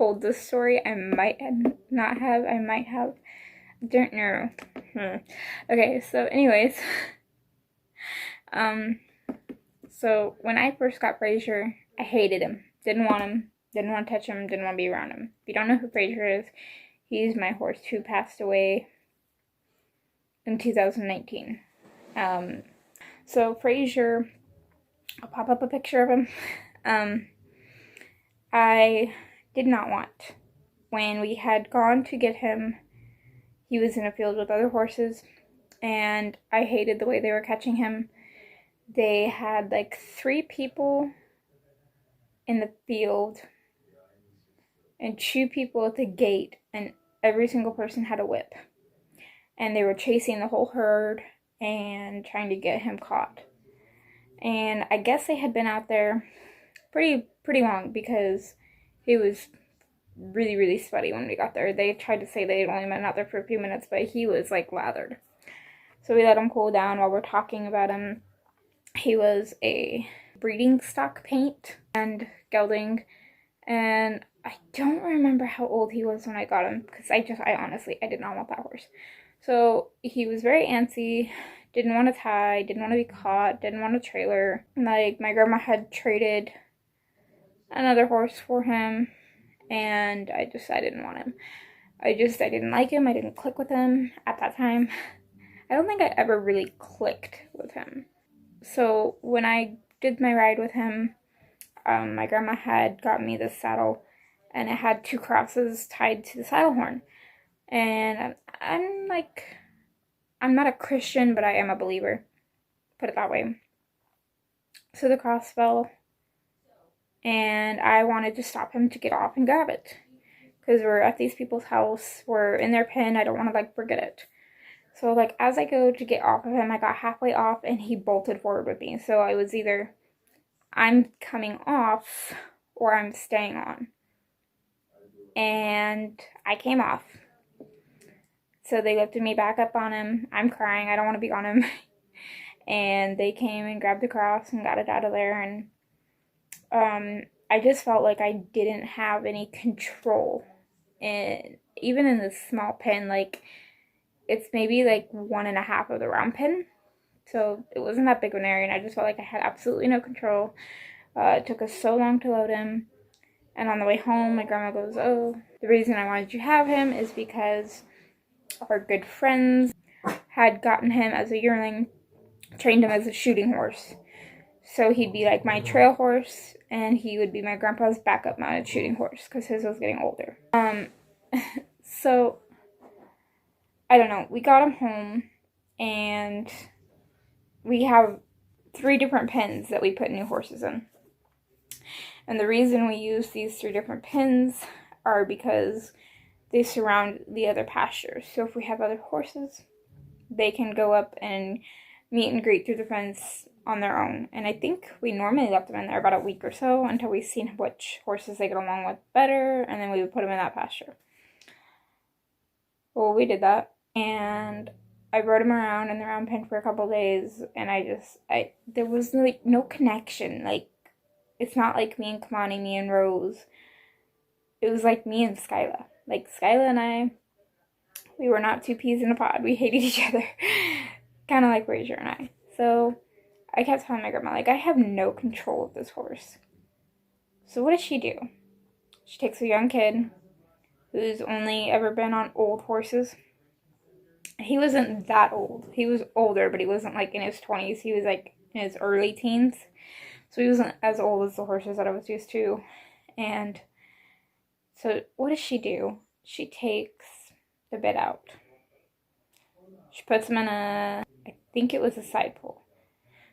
told this story. I might not have. I might have. I don't know. Okay, so anyways. So when I first got Fraisier, I hated him. Didn't want him. Didn't want to touch him. Didn't want to be around him. If you don't know who Fraisier is, he's my horse who passed away in 2019. So Fraisier, I'll pop up a picture of him. I did not want. When we had gone to get him, he was in a field with other horses, and I hated the way they were catching him. They had like 3 people in the field and 2 people at the gate, and every single person had a whip. And they were chasing the whole herd and trying to get him caught. And I guess they had been out there pretty long, because he was really, really sweaty when we got there. They tried to say they had only been out there for a few minutes, but he was like lathered. So we let him cool down while we're talking about him. He was a breeding stock paint and gelding, and I don't remember how old he was when I got him, because I honestly did not want that horse. So he was very antsy, didn't want to tie, didn't want to be caught, didn't want a trailer. Like, my grandma had traded another horse for him, and I didn't want him. I didn't like him. I didn't click with him at that time. I don't think I ever really clicked with him. So when I did my ride with him, my grandma had got me this saddle, and it had 2 crosses tied to the saddle horn. And I'm not a Christian, but I am a believer, put it that way. So the cross fell, and I wanted to stop him to get off and grab it, because we're at these people's house, we're in their pen, I don't want to forget it. So as I go to get off of him, I got halfway off and he bolted forward with me. So I was either, I'm coming off or I'm staying on. And I came off. So they lifted me back up on him. I'm crying, I don't want to be on him. And they came and grabbed the cross and got it out of there. And I just felt like I didn't have any control. And even in this small pen, it's maybe 1.5 of the round pen, so it wasn't that big of an area, and I just felt like I had absolutely no control. It took us so long to load him, and on the way home, my grandma goes, "Oh, the reason I wanted you to have him is because our good friends had gotten him as a yearling, trained him as a shooting horse, so he'd be like my trail horse, and he would be my grandpa's backup mounted shooting horse, because his was getting older." So I don't know, we got him home, and we have 3 different pens that we put new horses in. And the reason we use these 3 different pens are because they surround the other pastures. So if we have other horses, they can go up and meet and greet through the fence on their own. And I think we normally left them in there about a week or so until we seen which horses they get along with better, and then we would put them in that pasture. Well, we did that. And I rode him around in the round pen for a couple days, and there was no connection. It's not like me and Kamani, me and Rose. It was like me and Skyla. Skyla and I, we were not 2 peas in a pod. We hated each other. Kind of like Fraisier and I. So I kept telling my grandma, I have no control of this horse. So what does she do? She takes a young kid who's only ever been on old horses. He wasn't that old. He was older, but he wasn't in his 20s. He was in his early teens. So he wasn't as old as the horses that I was used to. And so what does she do? She takes the bit out. She puts him in I think it was a side pole.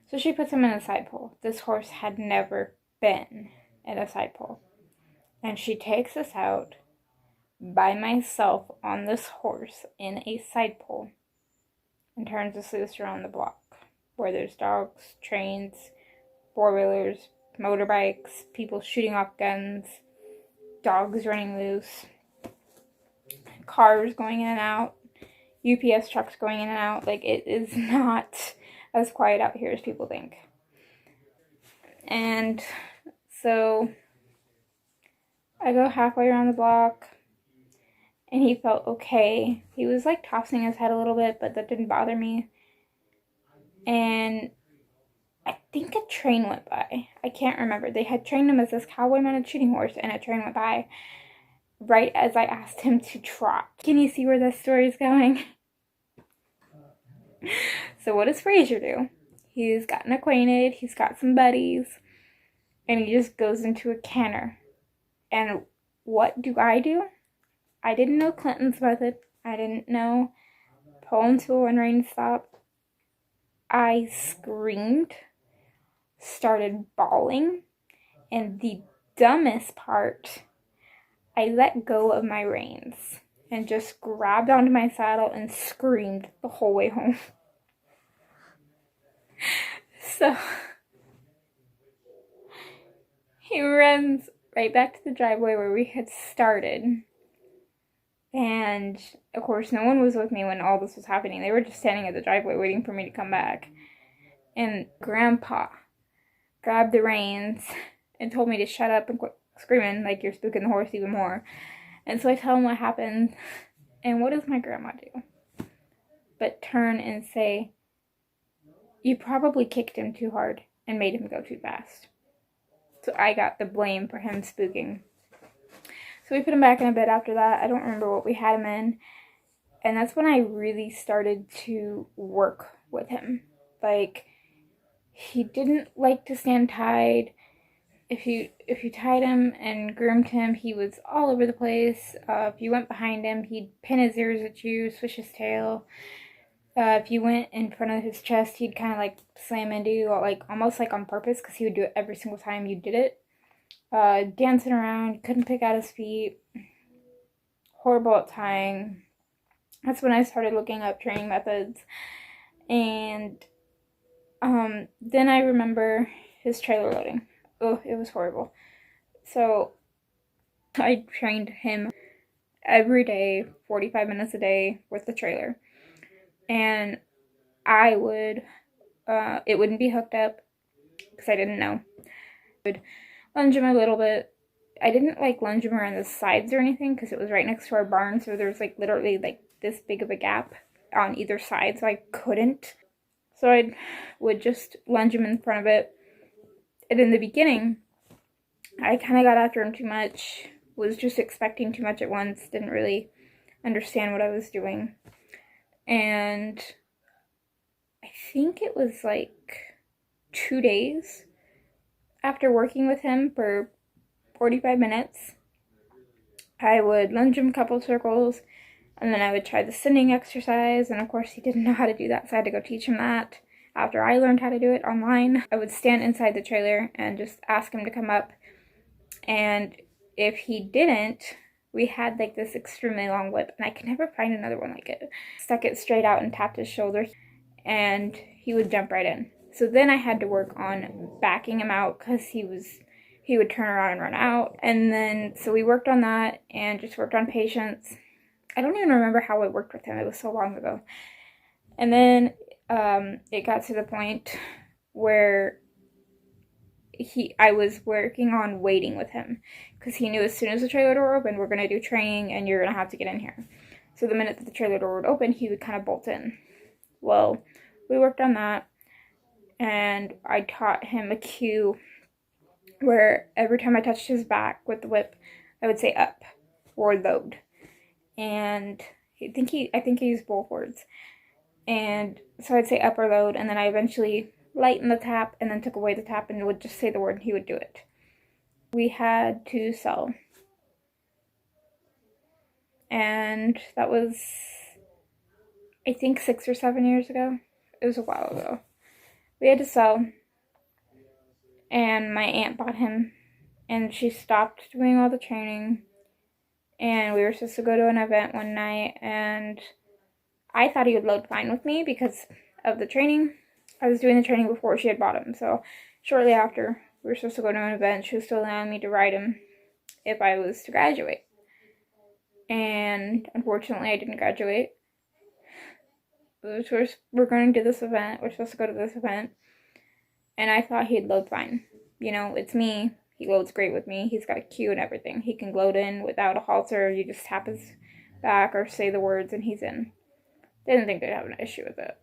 So she puts him in a side pole. This horse had never been in a side pole. And she takes us out by myself on this horse in a side pole and turns us loose around the block where there's dogs, trains, 4-wheelers, motorbikes, people shooting off guns, dogs running loose, cars going in and out, UPS trucks going in and out. It is not as quiet out here as people think. And so I go halfway around the block, and he felt okay. He was like tossing his head a little bit, but that didn't bother me. And I think a train went by. I can't remember. They had trained him as this cowboy mounted shooting horse, and a train went by right as I asked him to trot. Can you see where this story is going? So what does Fraser do? He's gotten acquainted, he's got some buddies, and he just goes into a canter. And what do? I didn't know Clinton's method. I didn't know pull until when rain stopped. I screamed, started bawling, and the dumbest part, I let go of my reins and just grabbed onto my saddle and screamed the whole way home. So he runs right back to the driveway where we had started. And of course, no one was with me when all this was happening. They were just standing at the driveway waiting for me to come back. And Grandpa grabbed the reins and told me to shut up and quit screaming like you're spooking the horse even more. And so I tell him what happened. And what does my grandma do? But turn and say, you probably kicked him too hard and made him go too fast. So I got the blame for him spooking. So we put him back in a bed after that. I don't remember what we had him in. And that's when I really started to work with him. Like, he didn't like to stand tied. If you tied him and groomed him, he was all over the place. If you went behind him, he'd pin his ears at you, swish his tail. If you went in front of his chest, he'd kind of like slam into you, like almost like on purpose, because he would do it every single time you did it. Dancing around, couldn't pick out his feet. Horrible at tying. That's when I started looking up training methods. And then I remember his trailer loading. Oh, it was horrible. So I trained him every day, 45 minutes a day with the trailer. And I would, it wouldn't be hooked up because I didn't know. I would lunge him a little bit. I didn't like lunge him around the sides or anything because it was right next to our barn. So there was like literally like this big of a gap on either side. So I couldn't. So I would just lunge him in front of it. And in the beginning, I kind of got after him too much. Was just expecting too much at once. Didn't really understand what I was doing. And I think it was like 2 days after working with him for 45 minutes, I would lunge him a couple circles, and then I would try the sitting exercise, and of course he didn't know how to do that, so I had to go teach him that. After I learned how to do it online, I would stand inside the trailer and just ask him to come up, and if he didn't, we had like this extremely long whip, and I could never find another one like it. Stuck it straight out and tapped his shoulder, and he would jump right in. So then I had to work on backing him out because he would turn around and run out. And then, so we worked on that and just worked on patience. I don't even remember how I worked with him. It was so long ago. And then it got to the point where I was working on waiting with him because he knew as soon as the trailer door opened, we're going to do training and you're going to have to get in here. So the minute that the trailer door would open, he would kind of bolt in. Well, we worked on that. And I taught him a cue where every time I touched his back with the whip, I would say up or load. And I think he used both words. And so I'd say up or load, and then I eventually lightened the tap and then took away the tap and would just say the word and he would do it. We had to sell. And that was, I think, 6 or 7 years ago. It was a while ago. We had to sell, and my aunt bought him, and she stopped doing all the training, and we were supposed to go to an event one night, and I thought he would load fine with me because of the training. I was doing the training before she had bought him, so shortly after, we were supposed to go to an event. She was still allowing me to ride him if I was to graduate, and unfortunately, I didn't graduate. We're going to do this event. We're supposed to go to this event. And I thought he'd load fine. You know, it's me. He loads great with me. He's got a cue and everything. He can load in without a halter. You just tap his back or say the words and he's in. They didn't think they'd have an issue with it.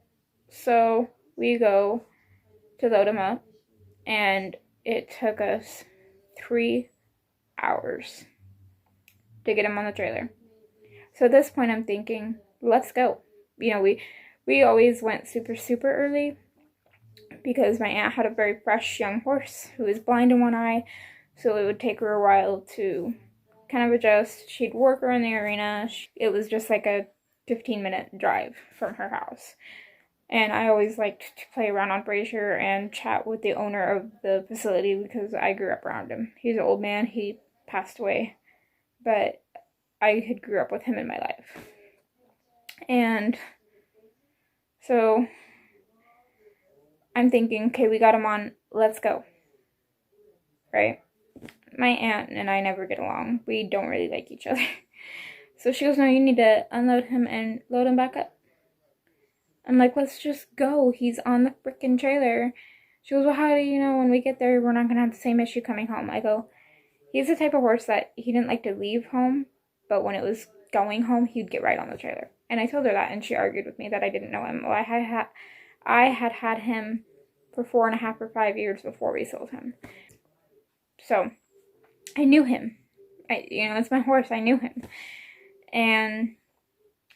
So we go to load him up, and it took us 3 hours to get him on the trailer. So at this point I'm thinking, let's go. You know, we always went super early because my aunt had a very fresh young horse who was blind in one eye, so it would take her a while to kind of adjust. She'd work her in the arena. It was just like a 15-minute drive from her house. And I always liked to play around on Fraisure and chat with the owner of the facility because I grew up around him. He's an old man. He passed away, but I had grew up with him in my life. And so I'm thinking, okay, we got him on, let's go. Right? My aunt and I never get along. We don't really like each other. So she goes, no, you need to unload him and load him back up. I'm like, let's just go. He's on the freaking trailer. She goes, well, how do you know when we get there we're not going to have the same issue coming home? I go, he's the type of horse that he didn't like to leave home, but when it was going home, he'd get right on the trailer. And I told her that, and she argued with me that I didn't know him. Well, I had him for 4.5 or 5 years before we sold him. So I knew him. It's my horse. I knew him. And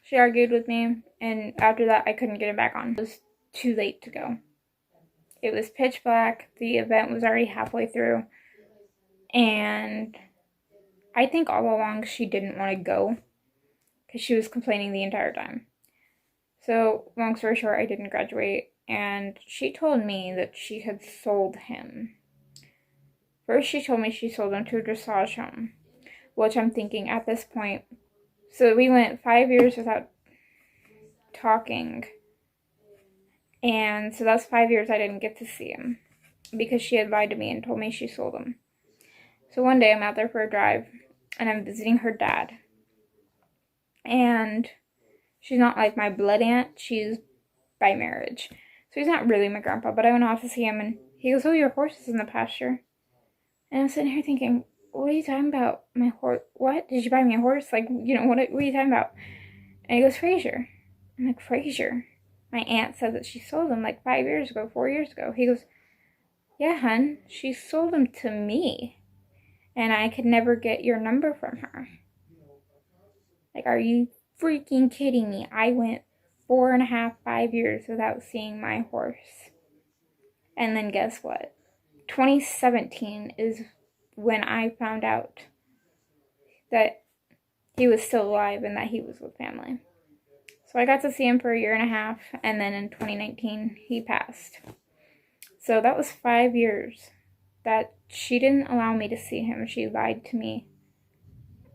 she argued with me, and after that, I couldn't get him back on. It was too late to go. It was pitch black. The event was already halfway through. And I think all along she didn't want to go because she was complaining the entire time. So, long story short, I didn't graduate, and she told me that she had sold him. First, she told me she sold him to a dressage home, which I'm thinking at this point. So we went 5 years without talking, and so that's 5 years I didn't get to see him because she had lied to me and told me she sold him. So one day I'm out there for a drive, and I'm visiting her dad, and she's not like my blood aunt, she's by marriage. So he's not really my grandpa, but I went off to see him, and he goes, oh, your horse is in the pasture. And I'm sitting here thinking, what are you talking about? My horse? What? Did you buy me a horse? Like, what are you talking about? And he goes, Fraisure. I'm like, Fraisure? My aunt said that she sold him like 5 years ago, 4 years ago. He goes, yeah, hun, she sold him to me, and I could never get your number from her. Like, are you freaking kidding me? I went 4.5, 5 years without seeing my horse. And then guess what? 2017 is when I found out that he was still alive and that he was with family. So I got to see him for 1.5 years, and then in 2019, he passed. So that was 5 years that she didn't allow me to see him. She lied to me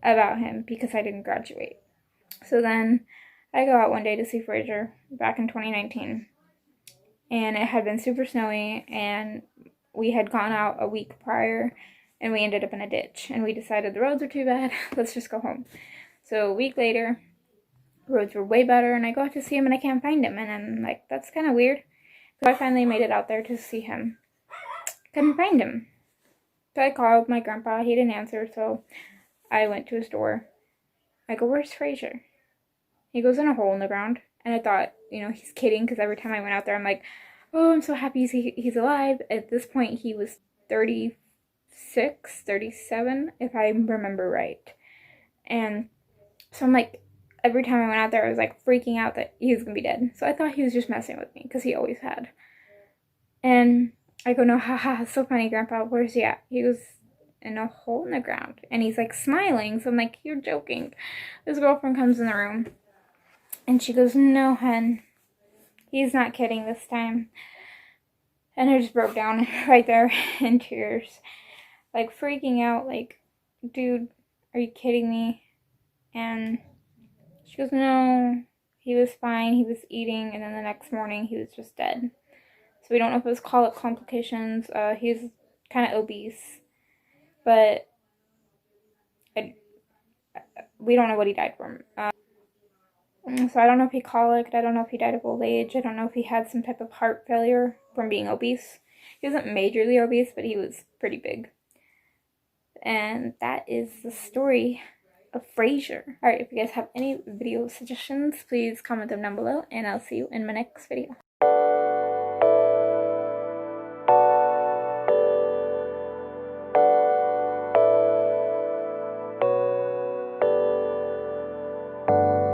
about him because I didn't graduate. So then I go out one day to see Fraisure back in 2019, and it had been super snowy, and we had gone out a week prior, and we ended up in a ditch, and we decided the roads were too bad, let's just go home. So a week later, roads were way better, and I go out to see him, and I can't find him, and I'm like, that's kind of weird. So I finally made it out there to see him. Couldn't find him. So I called my grandpa, he didn't answer, so I went to his door. I go, where's Fraisure? He goes, in a hole in the ground. And I thought, he's kidding, because every time I went out there, I'm like, oh, I'm so happy he's alive. At this point, he was 36, 37, if I remember right. And so I'm like, every time I went out there, I was like freaking out that he was going to be dead. So I thought he was just messing with me, because he always had. And I go, no, haha, so funny, Grandpa, where's he at? He goes, in a hole in the ground. And he's like smiling, so I'm like, you're joking. His girlfriend comes in the room, and she goes, no, hun, he's not kidding this time. And I just broke down right there in tears, like freaking out, like, dude, are you kidding me? And she goes, no, he was fine, he was eating, and then the next morning he was just dead. So we don't know if it was colic complications. He's kind of obese, but we don't know what he died from. So I don't know if he colicked, I don't know if he died of old age, I don't know if he had some type of heart failure from being obese. He wasn't majorly obese, but he was pretty big. And that is the story of Frasier. Alright, if you guys have any video suggestions, please comment them down below, and I'll see you in my next video.